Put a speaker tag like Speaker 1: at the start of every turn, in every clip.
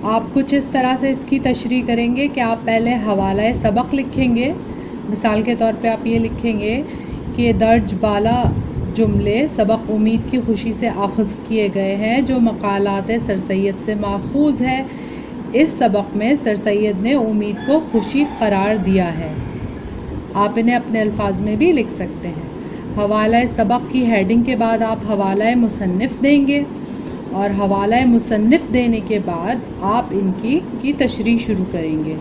Speaker 1: آپ کچھ اس طرح سے اس کی تشریح کریں گے کہ آپ پہلے حوالہ سبق لکھیں گے. مثال کے طور پہ آپ یہ لکھیں گے کہ درج بالا جملے سبق امید کی خوشی سے اخذ کیے گئے ہیں جو مقالات سر سید سے ماخوذ ہے. اس سبق میں سر سید نے امید کو خوشی قرار دیا ہے. آپ انہیں اپنے الفاظ میں بھی لکھ سکتے ہیں. حوالہ سبق کی ہیڈنگ کے بعد آپ حوالہ مصنف دیں گے اور حوالہ مصنف دینے کے بعد آپ ان کی تشریح شروع کریں گے.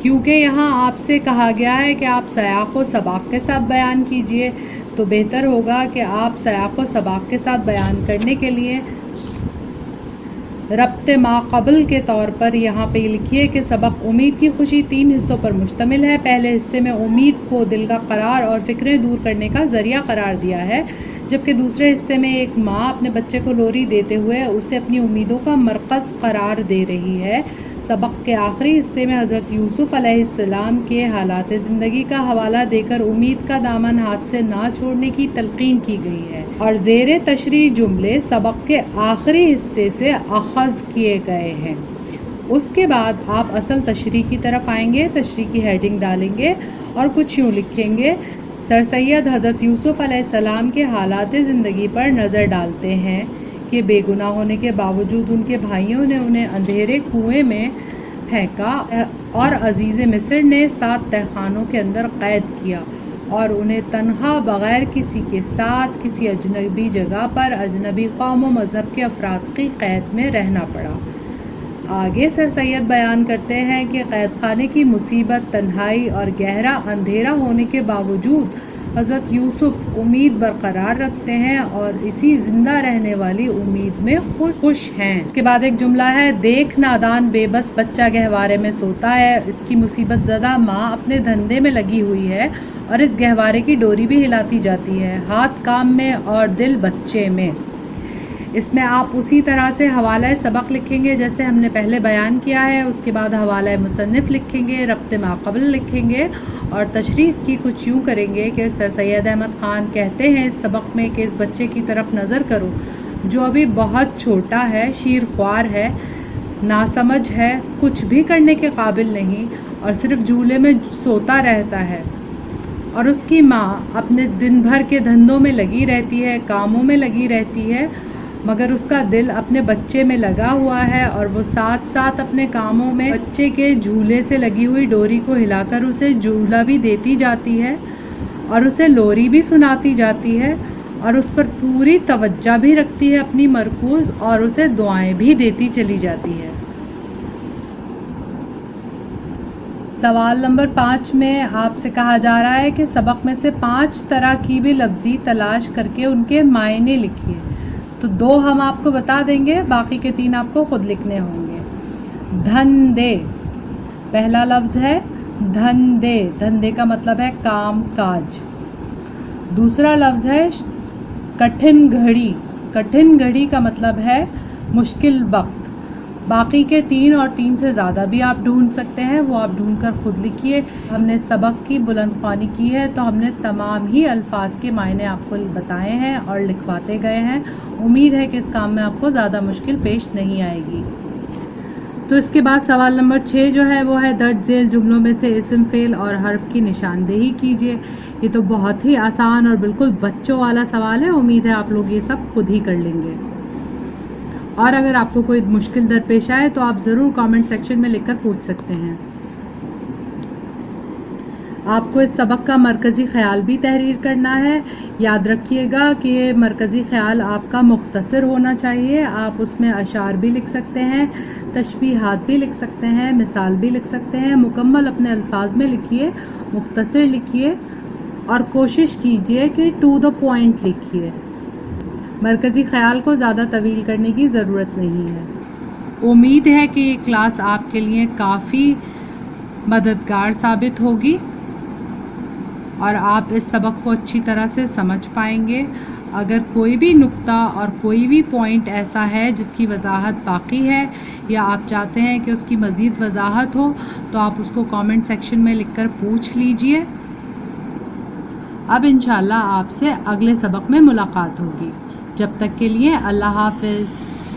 Speaker 1: کیونکہ یہاں آپ سے کہا گیا ہے کہ آپ سیاق و سباق کے ساتھ بیان کیجئے تو بہتر ہوگا کہ آپ سیاق و سباق کے ساتھ بیان کرنے کے لیے ربط ما قبل کے طور پر یہاں پہ لکھیے کہ سبق امید کی خوشی 3 حصوں پر مشتمل ہے. پہلے حصے میں امید کو دل کا قرار اور فکریں دور کرنے کا ذریعہ قرار دیا ہے، جبکہ دوسرے حصے میں ایک ماں اپنے بچے کو لوری دیتے ہوئے اسے اپنی امیدوں کا مرکز قرار دے رہی ہے. سبق کے آخری حصے میں حضرت یوسف علیہ السلام کے حالات زندگی کا حوالہ دے کر امید کا دامن ہاتھ سے نہ چھوڑنے کی تلقین کی گئی ہے اور زیر تشریح جملے سبق کے آخری حصے سے اخذ کیے گئے ہیں. اس کے بعد آپ اصل تشریح کی طرف آئیں گے. تشریح کی ہیڈنگ ڈالیں گے اور کچھ یوں لکھیں گے: سر سید حضرت یوسف علیہ السلام کے حالات زندگی پر نظر ڈالتے ہیں کہ بے گناہ ہونے کے باوجود ان کے بھائیوں نے انہیں اندھیرے کنویں میں پھینکا اور عزیز مصر نے 7 تہخانوں کے اندر قید کیا اور انہیں تنہا بغیر کسی کے ساتھ کسی اجنبی جگہ پر اجنبی قوم و مذہب کے افراد کی قید میں رہنا پڑا. آگے سر سید بیان کرتے ہیں کہ قید خانے کی مصیبت، تنہائی اور گہرا اندھیرا ہونے کے باوجود حضرت یوسف امید برقرار رکھتے ہیں اور اسی زندہ رہنے والی امید میں خوش ہیں. اس کے بعد ایک جملہ ہے: دیکھ نادان بے بس بچہ گہوارے میں سوتا ہے. اس کی مصیبت زدہ ماں اپنے دھندے میں لگی ہوئی ہے اور اس گہوارے کی ڈوری بھی ہلاتی جاتی ہے، ہاتھ کام میں اور دل بچے میں. اس میں آپ اسی طرح سے حوالہ سبق لکھیں گے جیسے ہم نے پہلے بیان کیا ہے. اس کے بعد حوالہ مصنف لکھیں گے، ربط ما قبل لکھیں گے اور تشریح کی کچھ یوں کریں گے کہ سر سید احمد خان کہتے ہیں اس سبق میں کہ اس بچے کی طرف نظر کرو جو ابھی بہت چھوٹا ہے، شیر خوار ہے، ناسمجھ ہے، کچھ بھی کرنے کے قابل نہیں اور صرف جھولے میں سوتا رہتا ہے، اور اس کی ماں اپنے دن بھر کے دھندوں میں لگی رہتی ہے، کاموں میں لگی رہتی ہے، مگر اس کا دل اپنے بچے میں لگا ہوا ہے اور وہ ساتھ ساتھ اپنے کاموں میں بچے کے جھولے سے لگی ہوئی ڈوری کو ہلا کر اسے جھولا بھی دیتی جاتی ہے اور اسے لوری بھی سناتی جاتی ہے اور اس پر پوری توجہ بھی رکھتی ہے اپنی مرکوز اور اسے دعائیں بھی دیتی چلی جاتی ہے. سوال نمبر 5 میں آپ سے کہا جا رہا ہے کہ سبق میں سے 5 طرح کی بھی لفظی تلاش کر کے ان کے معنی لکھیے. تو 2 ہم آپ کو بتا دیں گے، باقی کے 3 آپ کو خود لکھنے ہوں گے. دھندے، پہلا لفظ ہے دھندے. دھندے کا مطلب ہے کام کاج. دوسرا لفظ ہے کٹھن گھڑی. کٹھن گھڑی کا مطلب ہے مشکل وقت. باقی کے 3 اور 3 سے زیادہ بھی آپ ڈھونڈ سکتے ہیں، وہ آپ ڈھونڈ کر خود لکھیے. ہم نے سبق کی بلند خوانی کی ہے تو ہم نے تمام ہی الفاظ کے معنی آپ کو بتائے ہیں اور لکھواتے گئے ہیں. امید ہے کہ اس کام میں آپ کو زیادہ مشکل پیش نہیں آئے گی. تو اس کے بعد سوال نمبر 6 جو ہے وہ ہے درج ذیل جملوں میں سے اسم فعل اور حرف کی نشاندہی کیجیے. یہ تو بہت ہی آسان اور بالکل بچوں والا سوال ہے. امید ہے آپ لوگ یہ سب خود ہی کر لیں گے. اور اگر آپ کو کوئی مشکل درپیش آئے تو آپ ضرور کامنٹ سیکشن میں لکھ کر پوچھ سکتے ہیں. آپ کو اس سبق کا مرکزی خیال بھی تحریر کرنا ہے. یاد رکھیے گا کہ یہ مرکزی خیال آپ کا مختصر ہونا چاہیے. آپ اس میں اشعار بھی لکھ سکتے ہیں، تشبیہات بھی لکھ سکتے ہیں، مثال بھی لکھ سکتے ہیں. مکمل اپنے الفاظ میں لکھیے، مختصر لکھیے اور کوشش کیجیے کہ ٹو دا پوائنٹ لکھیے. مرکزی خیال کو زیادہ طویل کرنے کی ضرورت نہیں ہے. امید ہے کہ یہ کلاس آپ کے لیے کافی مددگار ثابت ہوگی اور آپ اس سبق کو اچھی طرح سے سمجھ پائیں گے. اگر کوئی بھی نقطہ اور کوئی بھی پوائنٹ ایسا ہے جس کی وضاحت باقی ہے یا آپ چاہتے ہیں کہ اس کی مزید وضاحت ہو تو آپ اس کو کامنٹ سیکشن میں لکھ کر پوچھ لیجئے. اب انشاءاللہ آپ سے اگلے سبق میں ملاقات ہوگی. جب تک کے لیے اللہ حافظ.